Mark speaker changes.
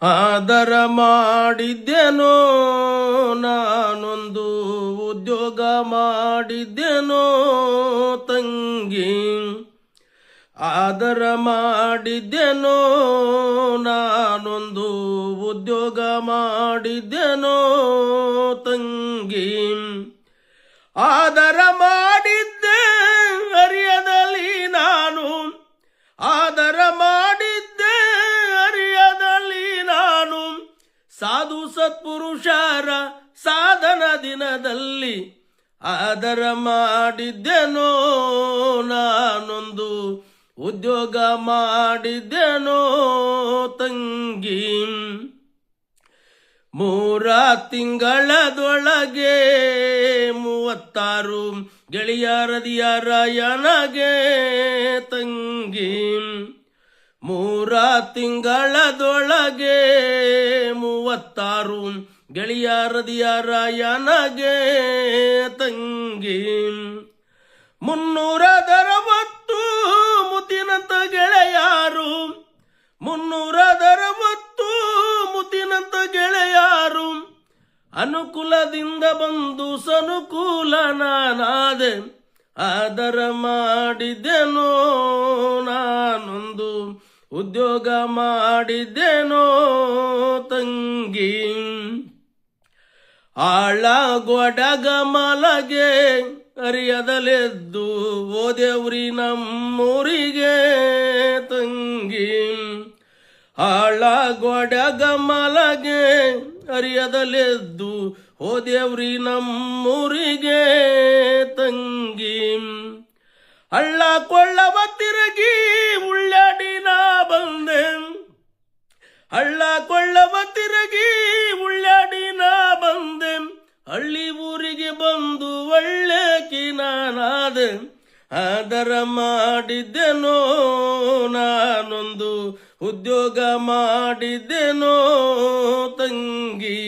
Speaker 1: ಆದರ ಮಾಡಿದ್ದೇನೋ ನಾನೊಂದು ಉದ್ಯೋಗ ಮಾಡಿದ್ದೇನೋ ತಂಗಿ. ಆದರ ಮಾಡಿದ್ದೇನೋ ನಾನೊಂದು ಉದ್ಯೋಗ ಮಾಡಿದ್ದೇನೋ ತಂಗಿ. ಆದರ ಮಾಡಿದ್ದೆ ಅರಿಯದಲ್ಲಿ ನಾನು, ಆದರ ಮಾಡಿದ್ದೆ ಅರಿಯದಲ್ಲಿ ನಾನು. ಸಾಧು ಸತ್ಪುರುಷರ ಸಾಧನ ದಿನದಲ್ಲಿ ಆದರ ಮಾಡಿದ್ದೇನೋ ನಾನೊಂದು ಉದ್ಯೋಗ ಮಾಡಿದ್ದೇನೋ ತಂಗಿ. 3 ತಿಂಗಳದೊಳಗೆ 36 ಗೆಳೆಯರದಿಯರಯನಗೆ ತಂಗಿ. 3 ತಿಂಗಳದೊಳಗೆ 36 ಗೆಳೆಯರದಿಯರಯನಗೆ ತಂಗಿ. 360 ಮುತ್ತಿನಂತ ಗೆಳೆಯಾರು, 360 ಮುತ್ತಿನಂತ ಗೆಳೆಯಾರು. ಅನುಕೂಲದಿಂದ ಬಂದು ಸನುಕೂಲ ನಾನಾದೆ. ಆದರ ಮಾಡಿದ್ದೇನೋ ನಾನೊಂದು ಉದ್ಯೋಗ ಮಾಡಿದ್ದೇನೋ ತಂಗಿ. ಆಳಗೊಡಗ ಮಲಗೆ ಅರಿಯದಲೆದ್ದು ಓದೇವ್ರಿ ನಮ್ಮೂರಿಗೆ ತಂಗಿ. ಆಳಗೊಡಗ ಮಲಗೆ ಅರಿಯದಲೆದ್ದು ಹೋದೇವ್ರಿ ನಮ್ಮೂರಿಗೆ ತಂಗಿ. ಹಳ್ಳ ಕೊಳ್ಳವ ತಿರುಗಿ ಉಳ್ಳಾಡಿ ನಾ ಬಂದೆ, ಹಳ್ಳ ಕೊಳ್ಳವ ತಿರುಗಿ ಉಳ್ಳಾಡಿ ನಾ ಬಂದೆ. ಹಳ್ಳಿ ಊರಿಗೆ ಬಂದು ಒಳ್ಳೆಕಿ ನಾನಾದೆ. ಆದರ ಮಾಡಿದ್ದೇನೋ ನಾನೊಂದು ಉದ್ಯೋಗ ಮಾಡಿದ್ದೇನೋ ತಂಗಿ.